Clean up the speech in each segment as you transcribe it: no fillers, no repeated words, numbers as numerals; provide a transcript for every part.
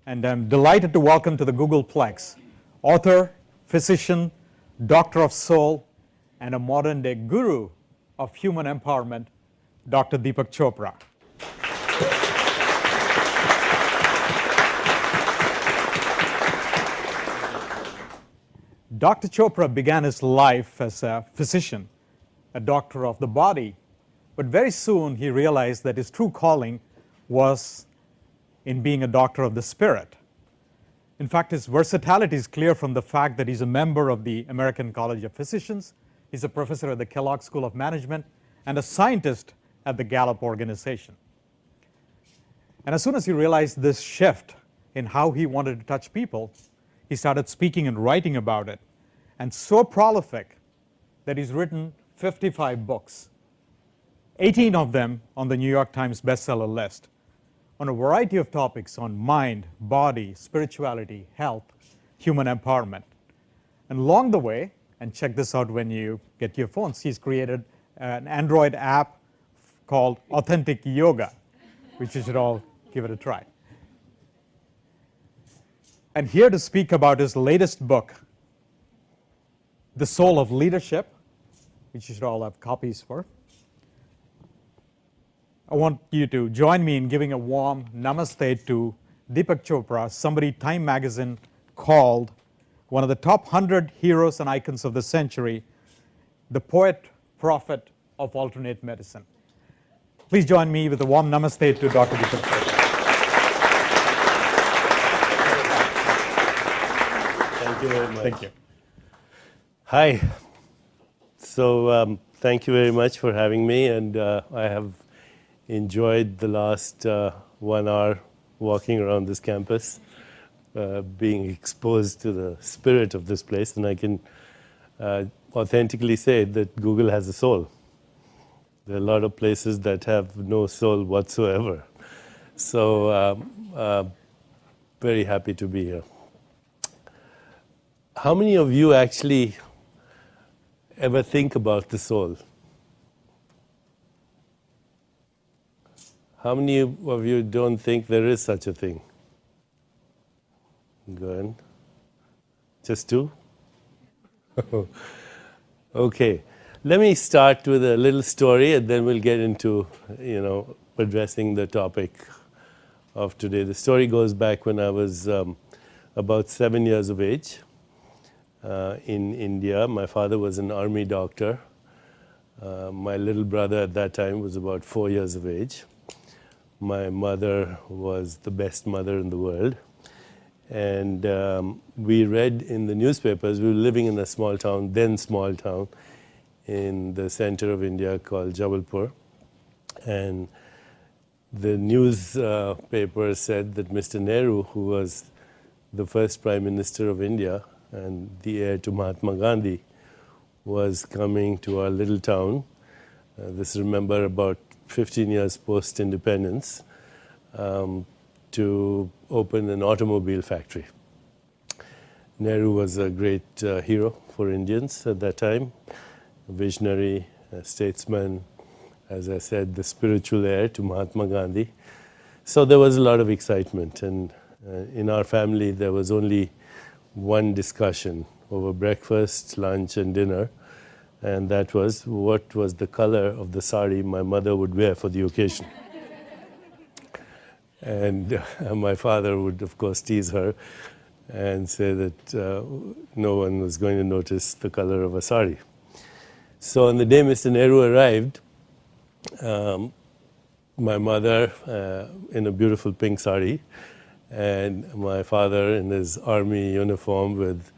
and I'm delighted to welcome to the Googleplex author, physician, doctor of soul, and a modern-day guru of human empowerment, Dr. Deepak Chopra. Dr. Chopra began his life as a physician, a doctor of the body, but very soon he realized that his true calling was in being a doctor of the spirit. In fact, his versatility is clear from the fact that he's a member of the American College of Physicians, he's a professor at the Kellogg School of Management, and a scientist at the Gallup organization. And as soon as he realized this shift in how he wanted to touch people, he started speaking and writing about it, and so prolific that he's written 55 books, 18 of them on the New York Times bestseller list, on a variety of topics on mind, body, spirituality, health, human empowerment. And along the way, and check this out when you get your phones, he's created an Android app called Authentic Yoga, which you should all give it a try. And here to speak about his latest book, The Soul of Leadership, which you should all have copies for, I want you to join me in giving a warm namaste to Deepak Chopra, somebody Time magazine called one of the top 100 heroes and icons of the century, the poet, prophet of alternate medicine. Please join me with a warm namaste to Dr. Deepak Chopra. Thank you very much. Thank you. Hi. So thank you very much for having me, and I have enjoyed the last 1 hour walking around this campus, being exposed to the spirit of this place, and I can authentically say that Google has a soul. There are a lot of places that have no soul whatsoever. So very happy to be here. How many of you actually ever think about the soul? How many of you don't think there is such a thing? Good. Just 2? Okay. Let me start with a little story, and then we'll get into, addressing the topic of today. The story goes back when I was about 7 years of age in India. My father was an army doctor. My little brother at that time was about 4 years of age. My mother was the best mother in the world. And we read in the newspapers, we were living in a small town, then small town, in the center of India called Jabalpur. And the newspaper said that Mr. Nehru, who was the first Prime Minister of India and the heir to Mahatma Gandhi, was coming to our little town. This, remember, about 15 years post-independence, to open an automobile factory. Nehru was a great hero for Indians at that time, a visionary, a statesman, as I said, the spiritual heir to Mahatma Gandhi. So there was a lot of excitement, and in our family there was only one discussion over breakfast, lunch, and dinner, and that was what was the color of the sari my mother would wear for the occasion. And my father would, of course, tease her and say that no one was going to notice the color of a sari. So on the day Mr. Nehru arrived, my mother in a beautiful pink sari, and my father in his army uniform with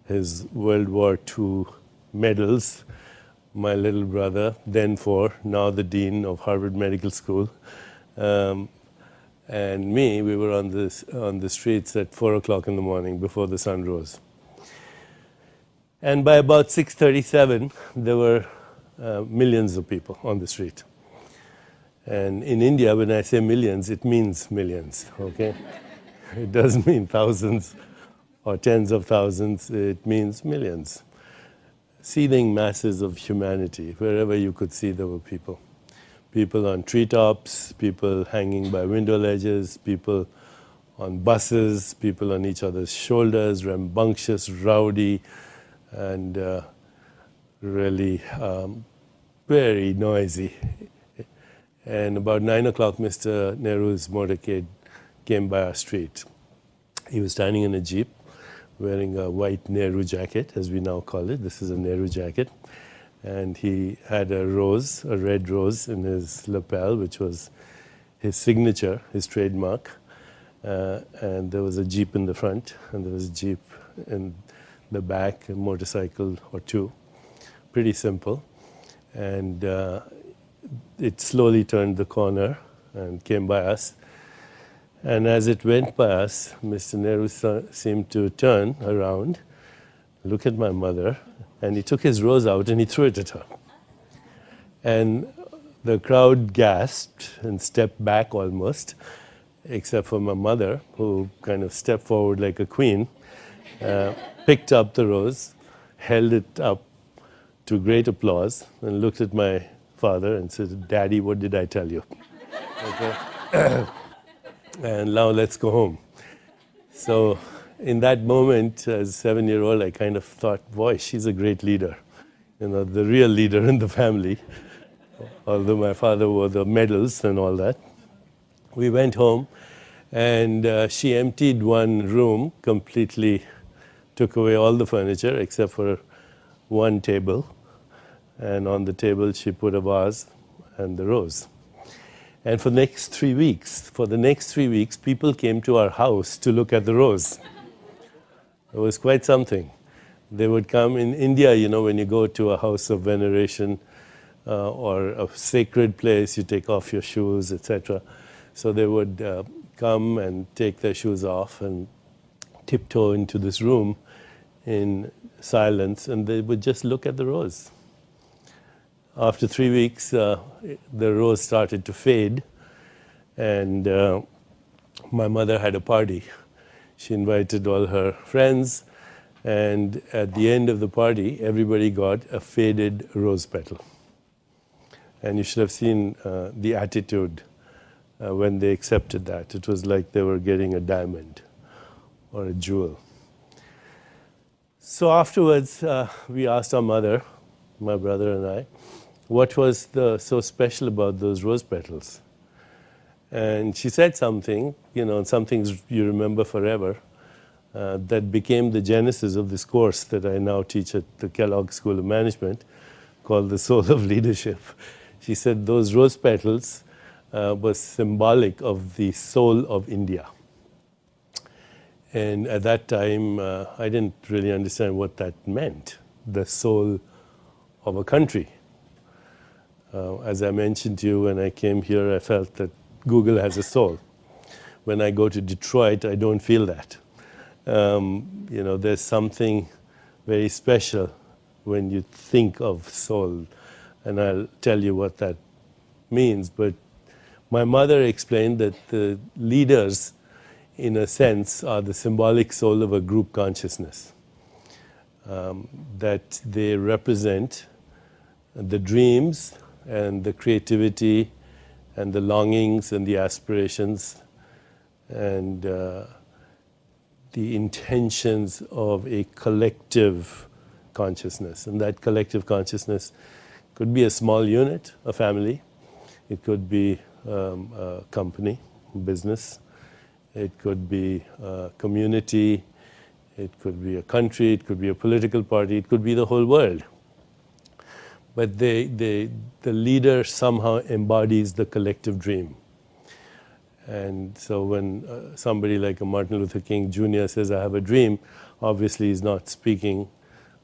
his World War II medals, my little brother, then 4, now the dean of Harvard Medical School, and me, we were on the streets at 4 o'clock in the morning before the sun rose. And by about 6:37, there were millions of people on the street. And in India, when I say millions, it means millions, okay? It doesn't mean thousands or tens of thousands, it means millions. Seething masses of humanity. Wherever you could see, there were people. People on treetops, people hanging by window ledges, people on buses, people on each other's shoulders, rambunctious, rowdy, and really very noisy. And about 9 o'clock, Mr. Nehru's motorcade came by our street. He was standing in a jeep, wearing a white Nehru jacket, as we now call it. This is a Nehru jacket. And he had a rose, a red rose in his lapel, which was his signature, his trademark. And there was a jeep in the front, and there was a jeep in the back, a motorcycle or two. Pretty simple. And it slowly turned the corner and came by us. And as it went by us, Mr. Nehru seemed to turn around, look at my mother, and he took his rose out and he threw it at her. And the crowd gasped and stepped back almost, except for my mother, who kind of stepped forward like a queen, picked up the rose, held it up to great applause, and looked at my father and said, "Daddy, what did I tell you?" Okay. And now let's go home. So in that moment, as a 7-year-old, I kind of thought, boy, she's a great leader. You know, the real leader in the family, although my father wore the medals and all that. We went home, and she emptied one room, completely took away all the furniture except for one table. And on the table, she put a vase and the rose. And for the next 3 weeks, people came to our house to look at the rose. It was quite something. They would come in India, you know, when you go to a house of veneration or a sacred place, you take off your shoes, etc. So they would come and take their shoes off and tiptoe into this room in silence, and they would just look at the rose. After 3 weeks, the rose started to fade, and my mother had a party. She invited all her friends, and at the end of the party, everybody got a faded rose petal. And you should have seen the attitude when they accepted that. It was like they were getting a diamond or a jewel. So afterwards, we asked our mother, my brother and I, what was so special about those rose petals? And she said something, you know, some things you remember forever, that became the genesis of this course that I now teach at the Kellogg School of Management, called The Soul of Leadership. She said those rose petals was symbolic of the soul of India. And at that time, I didn't really understand what that meant, the soul of a country. As I mentioned to you, when I came here, I felt that Google has a soul. When I go to Detroit, I don't feel that. You know, there's something very special when you think of soul, and I'll tell you what that means. But my mother explained that the leaders, in a sense, are the symbolic soul of a group consciousness, that they represent the dreams and the creativity and the longings and the aspirations and the intentions of a collective consciousness. And that collective consciousness could be a small unit, a family. It could be a company, business. It could be a community. It could be a country. It could be a political party. It could be the whole world. But the leader somehow embodies the collective dream. And so when somebody like a Martin Luther King Jr. says, I have a dream, obviously he's not speaking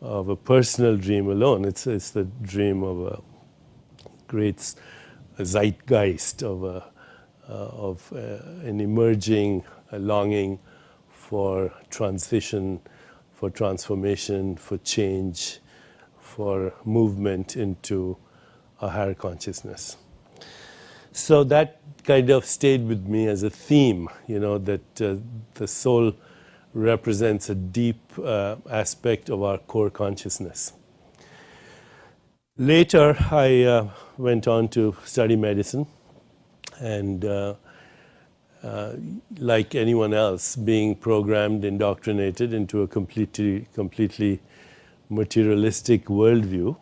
of a personal dream alone. It's the dream of a great zeitgeist, of an emerging longing for transition, for transformation, for change, for movement into a higher consciousness. So that kind of stayed with me as a theme, you know, that the soul represents a deep aspect of our core consciousness. Later, I went on to study medicine, and like anyone else, being programmed, indoctrinated into a completely materialistic worldview,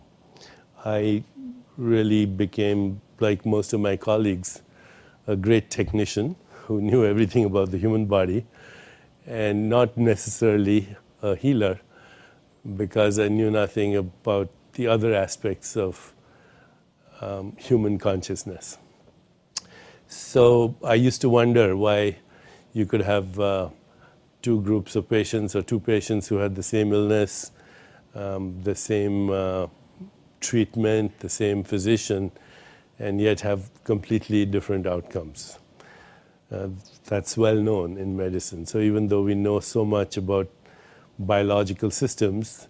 I really became, like most of my colleagues, a great technician who knew everything about the human body and not necessarily a healer, because I knew nothing about the other aspects of human consciousness. So I used to wonder why you could have two groups of patients or two patients who had the same illness, the same treatment, the same physician, and yet have completely different outcomes. That's well known in medicine. So even though we know so much about biological systems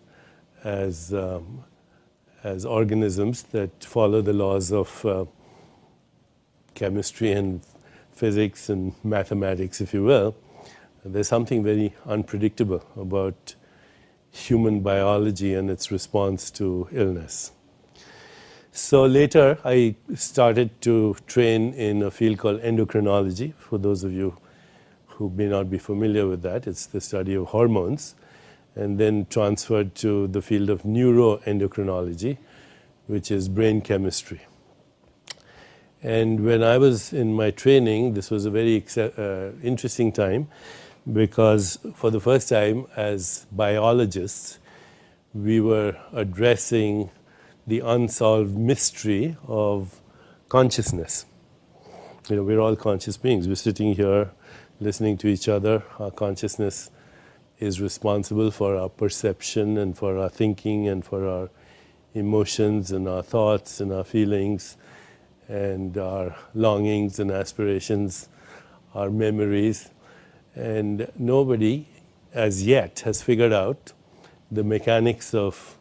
as organisms that follow the laws of chemistry and physics and mathematics, if you will, there's something very unpredictable about human biology and its response to illness. So later I started to train in a field called endocrinology. For those of you who may not be familiar with that, it's the study of hormones, and then transferred to the field of neuroendocrinology, which is brain chemistry. And when I was in my training, this was a very interesting time, because for the first time as biologists, we were addressing the unsolved mystery of consciousness. You know, we're all conscious beings. We're sitting here listening to each other. Our consciousness is responsible for our perception and for our thinking and for our emotions and our thoughts and our feelings and our longings and aspirations, our memories. And nobody as yet has figured out the mechanics of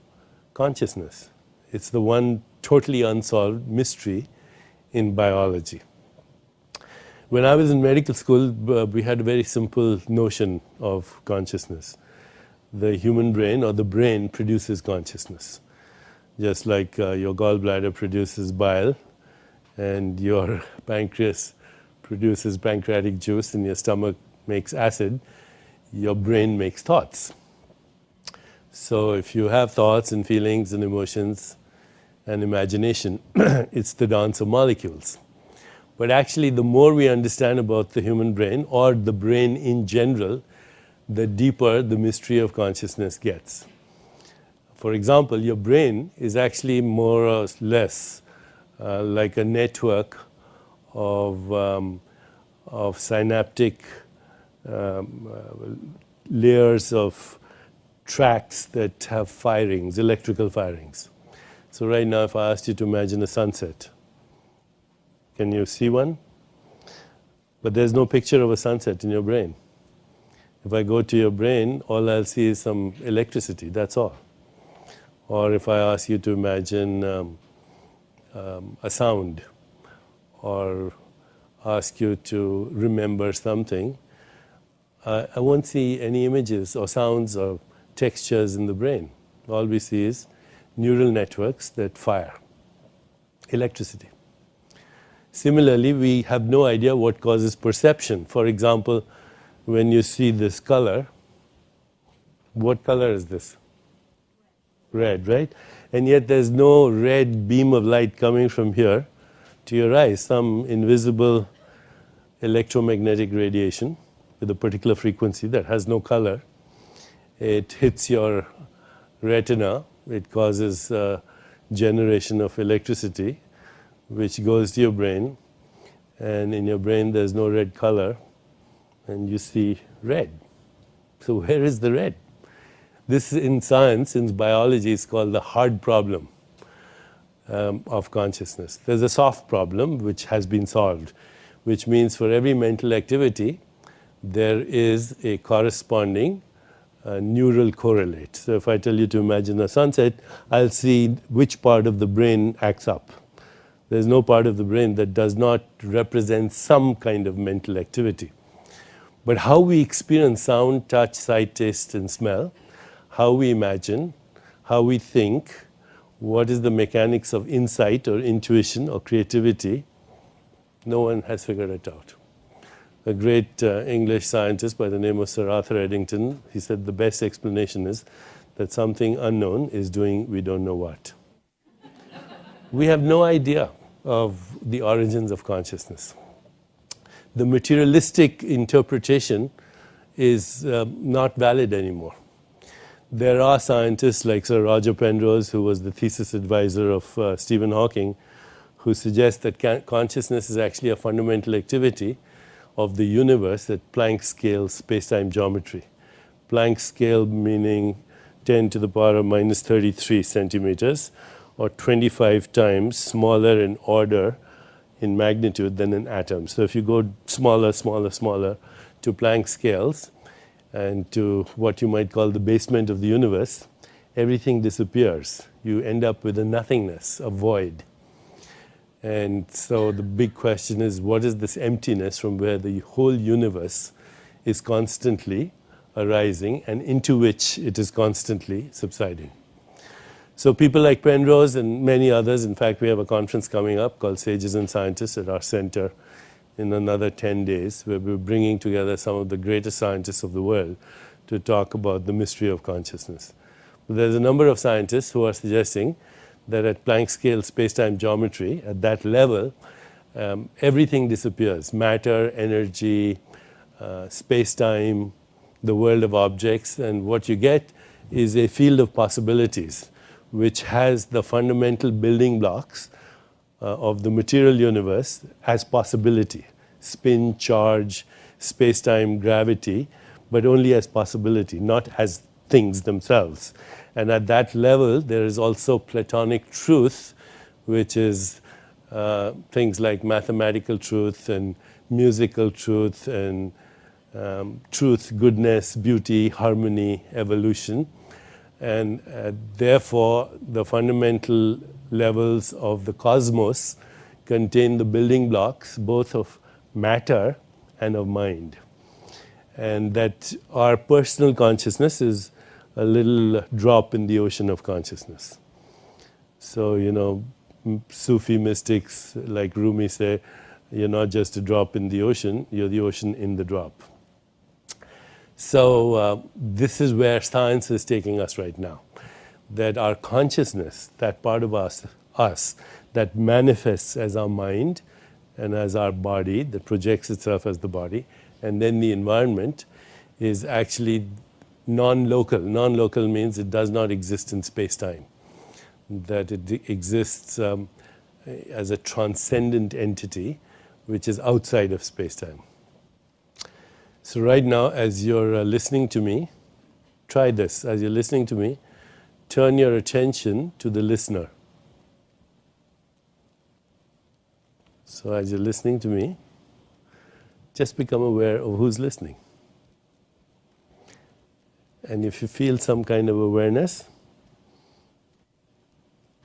consciousness. It's the one totally unsolved mystery in biology. When I was in medical school, we had a very simple notion of consciousness. The human brain, or the brain, produces consciousness. Just like your gallbladder produces bile, and your pancreas produces pancreatic juice, and your stomach makes acid, your brain makes thoughts. So if you have thoughts and feelings and emotions and imagination, it's the dance of molecules. But actually, the more we understand about the human brain, or the brain in general, the deeper the mystery of consciousness gets. For example, your brain is actually more or less like a network of synaptic layers of tracks that have firings, electrical firings. So right now, if I asked you to imagine a sunset, can you see one? But there's no picture of a sunset in your brain. If I go to your brain, all I'll see is some electricity, that's all. Or if I ask you to imagine a sound, or ask you to remember something, I won't see any images or sounds or textures in the brain. All we see is neural networks that fire electricity. Similarly, we have no idea what causes perception. For example, when you see this color, what color is this? Red, right? And yet there's no red beam of light coming from here to your eyes. Some invisible electromagnetic radiation with a particular frequency that has no color. It hits your retina. It causes generation of electricity, which goes to your brain. And in your brain, there's no red color, and you see red. So where is the red? This in science, in biology, is called the hard problem of consciousness. There's a soft problem which has been solved, which means for every mental activity, there is a corresponding neural correlate. So if I tell you to imagine a sunset, I'll see which part of the brain acts up. There's no part of the brain that does not represent some kind of mental activity. But how we experience sound, touch, sight, taste, and smell, how we imagine, how we think, what is the mechanics of insight or intuition or creativity, no one has figured it out. a great English scientist by the name of Sir Arthur Eddington. He said the best explanation is that something unknown is doing we don't know what. We have no idea of the origins of consciousness. The materialistic interpretation is not valid anymore. There are scientists like Sir Roger Penrose, who was the thesis advisor of Stephen Hawking, who suggest that consciousness is actually a fundamental activity of the universe at Planck scale space-time geometry. Planck scale meaning 10 to the power of minus 33 centimeters, or 25 times smaller in order, in magnitude, than an atom. So if you go smaller, smaller, smaller to Planck scales and to what you might call the basement of the universe, everything disappears. You end up with a nothingness, a void. And so the big question is, what is this emptiness from where the whole universe is constantly arising and into which it is constantly subsiding? So people like Penrose and many others, in fact, we have a conference coming up called Sages and Scientists at our center in another 10 days, where we're bringing together some of the greatest scientists of the world to talk about the mystery of consciousness. But there's a number of scientists who are suggesting that at Planck scale space-time geometry, at that level, everything disappears. Matter, energy, space-time, the world of objects, and what you get is a field of possibilities which has the fundamental building blocks of the material universe as possibility. Spin, charge, space-time, gravity, but only as possibility, not as things themselves. And at that level, there is also Platonic truth, which is things like mathematical truth and musical truth and truth, goodness, beauty, harmony, evolution. And therefore, the fundamental levels of the cosmos contain the building blocks both of matter and of mind. And that our personal consciousness is a little drop in the ocean of consciousness. So, Sufi mystics like Rumi say, you're not just a drop in the ocean, you're the ocean in the drop. So this is where science is taking us right now. That our consciousness, that part of us that manifests as our mind and as our body, that projects itself as the body, and then the environment, is actually non-local. Non-local means it does not exist in space-time. That it exists as a transcendent entity which is outside of space-time. So right now, as you're listening to me, try this. As you're listening to me, turn your attention to the listener. So as you're listening to me, just become aware of who's listening. And if you feel some kind of awareness,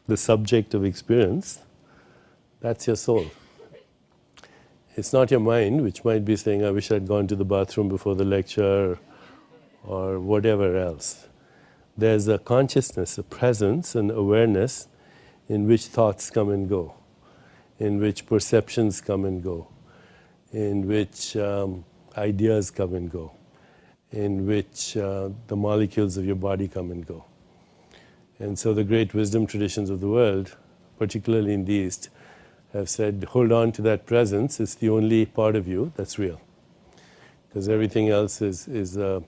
the subject of experience, that's your soul. It's not your mind, which might be saying, I wish I'd gone to the bathroom before the lecture, or whatever else. There's a consciousness, a presence, an awareness in which thoughts come and go, in which perceptions come and go, in which ideas come and go, in which the molecules of your body come and go. And so the great wisdom traditions of the world, particularly in the East, have said, hold on to that presence. It's the only part of you that's real. Because everything else is an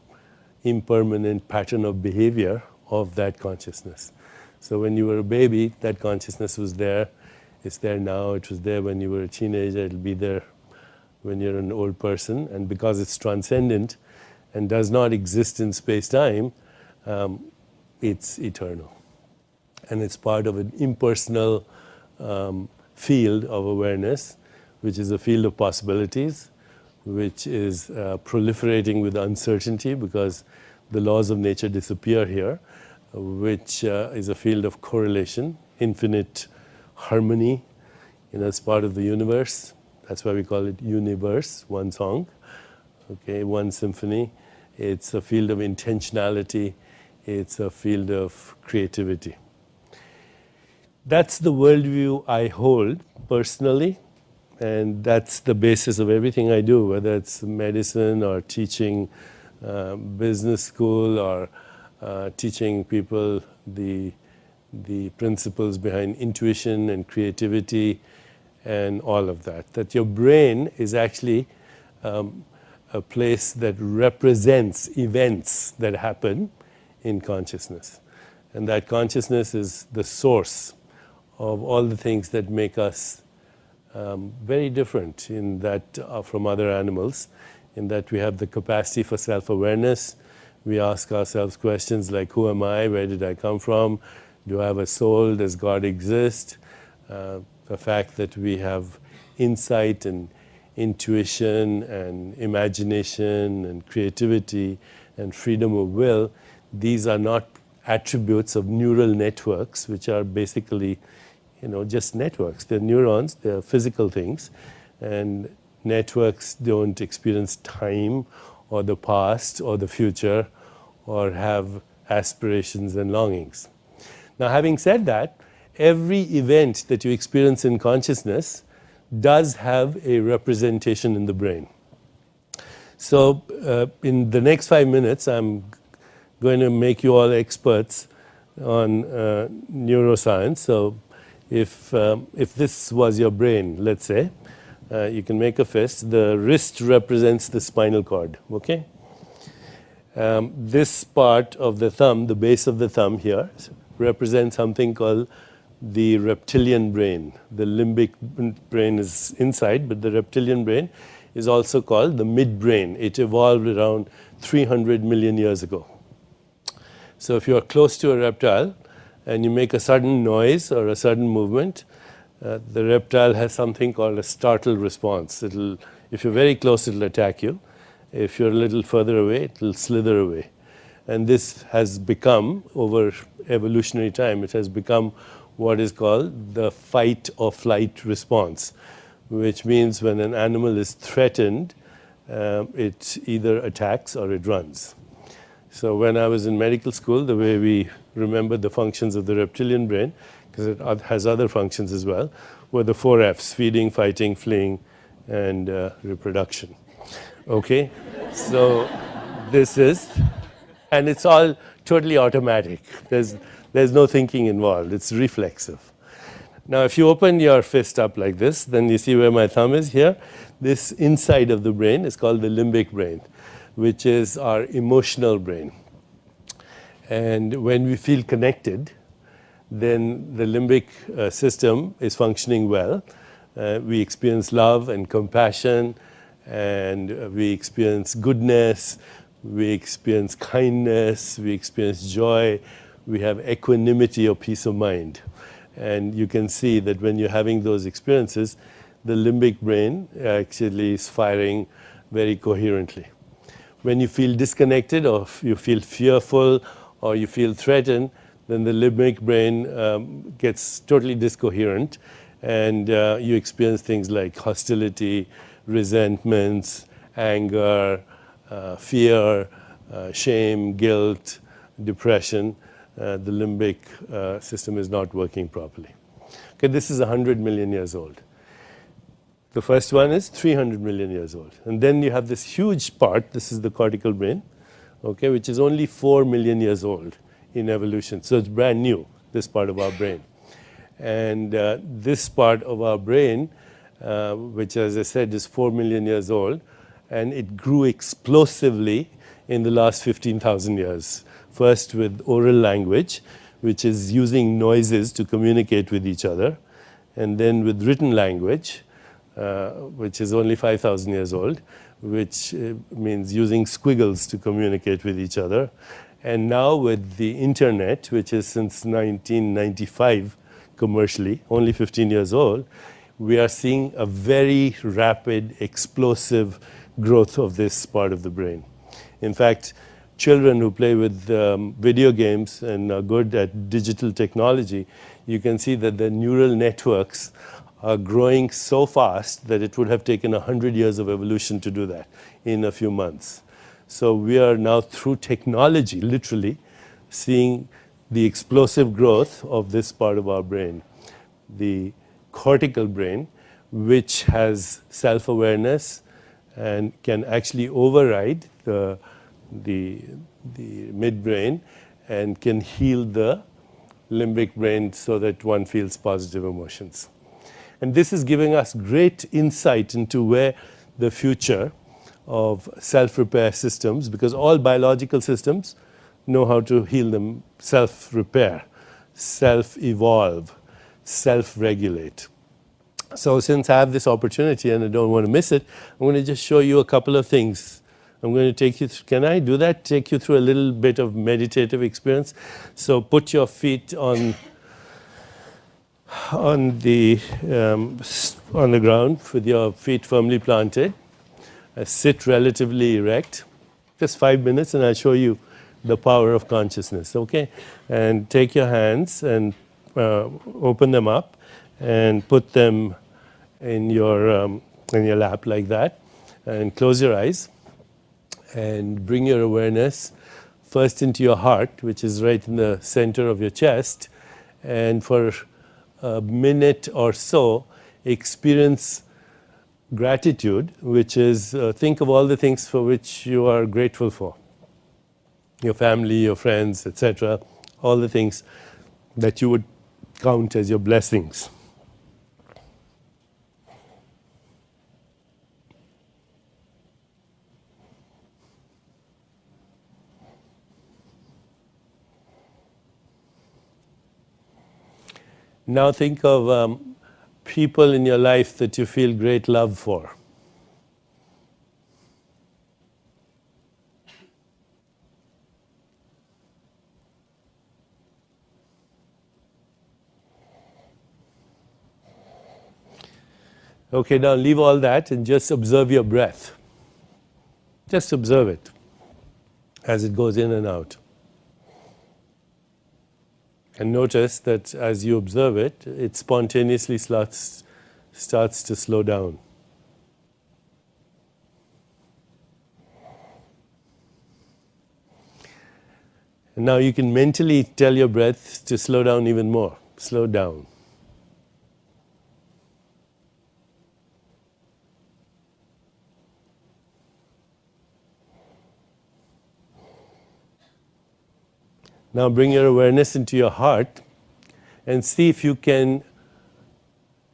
impermanent pattern of behavior of that consciousness. So when you were a baby, that consciousness was there. It's there now. It was there when you were a teenager. It'll be there when you're an old person. And because it's transcendent and does not exist in space-time, it's eternal. And it's part of an impersonal field of awareness, which is a field of possibilities, which is proliferating with uncertainty because the laws of nature disappear here, which is a field of correlation, infinite harmony, as part of the universe. That's why we call it universe, one song, okay, one symphony. It's a field of intentionality. It's a field of creativity. That's the worldview I hold personally And that's the basis of everything I do, whether it's medicine or teaching business school or teaching people the principles behind intuition and creativity and all of that. That your brain is actually a place that represents events that happen in consciousness. And that consciousness is the source of all the things that make us very different in that from other animals, in that we have the capacity for self-awareness. We ask ourselves questions like, who am I? Where did I come from? Do I have a soul? Does God exist? The fact that we have insight and intuition and imagination and creativity and freedom of will, these are not attributes of neural networks, which are basically, just networks. They're neurons, they're physical things, and networks don't experience time or the past or the future or have aspirations and longings. Now, having said that, every event that you experience in consciousness does have a representation in the brain. So in the next 5 minutes, I'm going to make you all experts on neuroscience. So if this was your brain, let's say, you can make a fist. The wrist represents the spinal cord, okay? This part of the thumb, the base of the thumb here, represents something called the reptilian brain. The limbic brain is inside, but the reptilian brain is also called the midbrain. It evolved around 300 million years ago. So if you're close to a reptile and you make a sudden noise or a sudden movement, the reptile has something called a startle response. If you're very close, it'll attack you. If you're a little further away, it'll slither away. And this has become, over evolutionary time, it has become what is called the fight or flight response, which means when an animal is threatened, it either attacks or it runs. So when I was in medical school, the way we remembered the functions of the reptilian brain, because it has other functions as well, were the 4 Fs: feeding, fighting, fleeing, and reproduction. Okay? So this is, and it's all totally automatic. There's no thinking involved. It's reflexive. Now, if you open your fist up like this, then you see where my thumb is here. This inside of the brain is called the limbic brain, which is our emotional brain. And when we feel connected, then the limbic system is functioning well. We experience love and compassion, and we experience goodness, we experience kindness, we experience joy, we have equanimity or peace of mind. And you can see that when you're having those experiences, the limbic brain actually is firing very coherently. When you feel disconnected, or you feel fearful, or you feel threatened, then the limbic brain gets totally discoherent, and you experience things like hostility, resentments, anger, fear, shame, guilt, depression. The limbic system is not working properly. Okay, this is 100 million years old. The first one is 300 million years old. And then you have this huge part, this is the cortical brain, okay, which is only 4 million years old in evolution. So it's brand new, this part of our brain. And this part of our brain, which as I said is 4 million years old, and it grew explosively in the last 15,000 years. First with oral language, which is using noises to communicate with each other, and then with written language, which is only 5,000 years old, which means using squiggles to communicate with each other. And now with the internet, which is since 1995 commercially, only 15 years old, we are seeing a very rapid, explosive growth of this part of the brain. In fact, children who play with video games and are good at digital technology, you can see that the neural networks are growing so fast that it would have taken 100 years of evolution to do that in a few months. So we are now, through technology, literally, seeing the explosive growth of this part of our brain, the cortical brain, which has self-awareness and can actually override the midbrain and can heal the limbic brain so that one feels positive emotions. And this is giving us great insight into where the future of self-repair systems, because all biological systems know how to heal them, self-repair, self-evolve, self-regulate. So since I have this opportunity and I don't want to miss it, I'm going to just show you a couple of things. I'm going to take you through, can I do that? Take you through a little bit of meditative experience. So put your feet on the ground with your feet firmly planted. Sit relatively erect. Just 5 minutes and I'll show you the power of consciousness, okay? And take your hands and open them up and put them in your lap like that, and close your eyes and bring your awareness first into your heart, which is right in the center of your chest, and for a minute or so experience gratitude, which is think of all the things for which you are grateful for. Your family, your friends, etc. All the things that you would count as your blessings. Now think of people in your life that you feel great love for. Okay, now leave all that and just observe your breath. Just observe it as it goes in and out. And notice that as you observe it, it spontaneously starts to slow down. And now you can mentally tell your breath to slow down even more. Slow down. Now bring your awareness into your heart and see if you can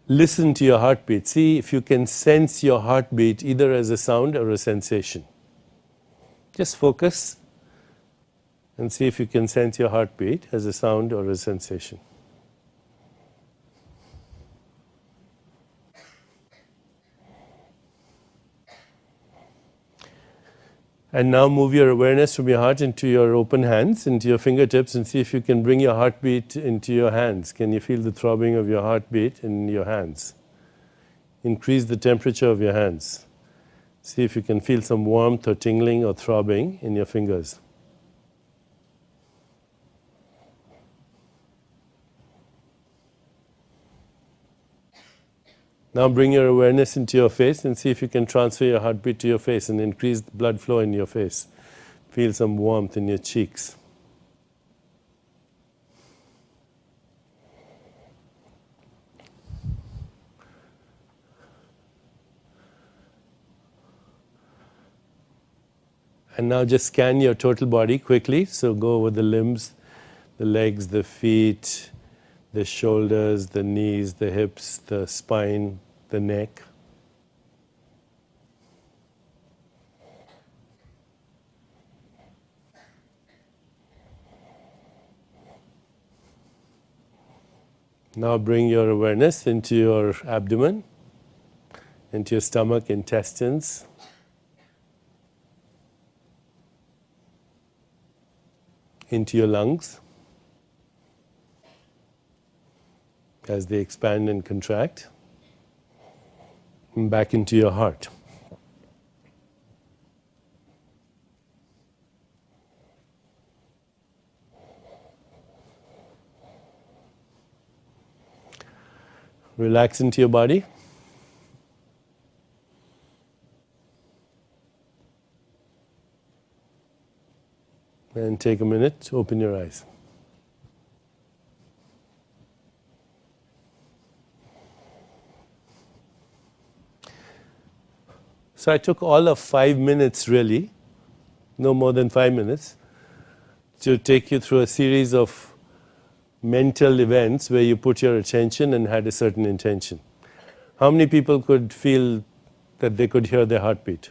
listen to your heartbeat. See if you can sense your heartbeat either as a sound or a sensation. Just focus and see if you can sense your heartbeat as a sound or a sensation. And now move your awareness from your heart into your open hands, into your fingertips, and see if you can bring your heartbeat into your hands. Can you feel the throbbing of your heartbeat in your hands? Increase the temperature of your hands. See if you can feel some warmth or tingling or throbbing in your fingers. Now bring your awareness into your face and see if you can transfer your heartbeat to your face and increase the blood flow in your face. Feel some warmth in your cheeks. And now just scan your total body quickly. So go over the limbs, the legs, the feet, the shoulders, the knees, the hips, the spine, the neck. Now bring your awareness into your abdomen, into your stomach, intestines. Into your lungs as they expand and contract. And back into your heart. Relax into your body. And take a minute to open your eyes. So I took all of 5 minutes, really, no more than 5 minutes, to take you through a series of mental events where you put your attention and had a certain intention. How many people could feel that they could hear their heartbeat?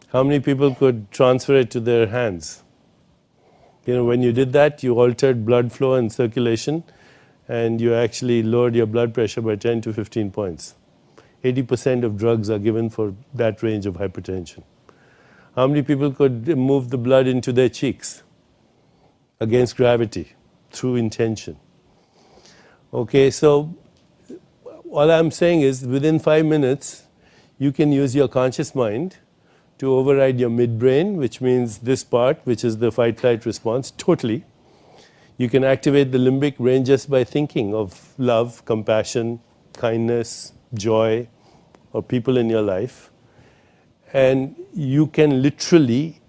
How many people could transfer it to their hands? When you did that, you altered blood flow and circulation, and you actually lowered your blood pressure by 10 to 15 points. 80% of drugs are given for that range of hypertension. How many people could move the blood into their cheeks against gravity through intention? Okay, so all I'm saying is within 5 minutes, you can use your conscious mind to override your midbrain, which means this part, which is the fight-flight response, totally. You can activate the limbic brain just by thinking of love, compassion, kindness, joy, or people in your life. And you can literally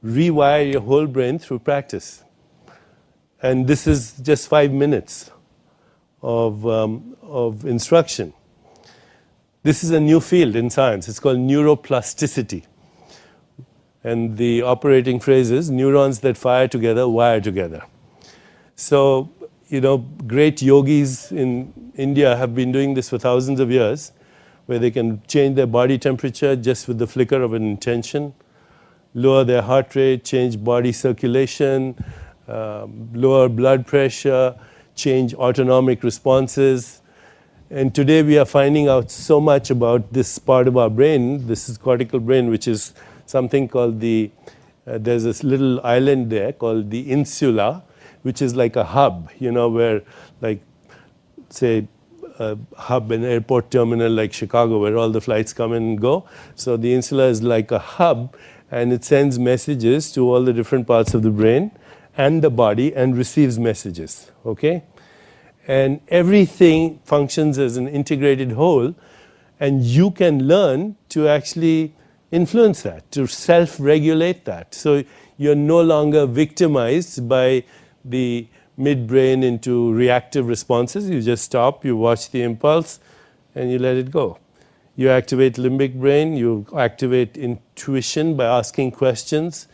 rewire your whole brain through practice. And this is just 5 minutes of instruction. This is a new field in science. It's called neuroplasticity. And the operating phrase is neurons that fire together, wire together. So, great yogis in India have been doing this for thousands of years, where they can change their body temperature just with the flicker of an intention, lower their heart rate, change body circulation, lower blood pressure, change autonomic responses. And today we are finding out so much about this part of our brain. This is cortical brain, which is something called there's this little island there called the insula, which is like a hub, where, like, say, a hub, an airport terminal like Chicago, where all the flights come and go. So the insula is like a hub, and it sends messages to all the different parts of the brain and the body and receives messages, okay? And everything functions as an integrated whole, and you can learn to actually influence that, to self-regulate that. So you're no longer victimized by the midbrain into reactive responses. You just stop, you watch the impulse, and you let it go. You activate limbic brain, you activate intuition by asking questions,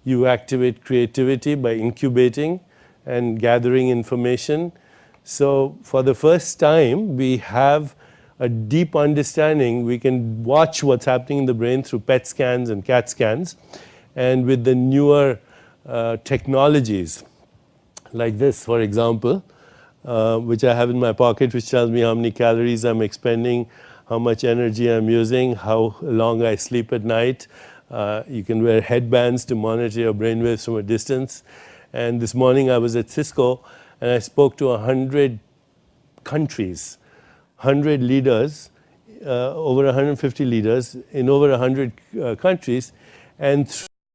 you activate creativity by incubating and gathering information. So for the first time, we have a deep understanding. We can watch what's happening in the brain through PET scans and CAT scans. And with the newer technologies, like this, for example, which I have in my pocket, which tells me how many calories I'm expending, how much energy I'm using, how long I sleep at night. You can wear headbands to monitor your brainwaves from a distance. And this morning I was at Cisco, and I spoke to 100 countries, 100 leaders, over 150 leaders in over 100 countries. And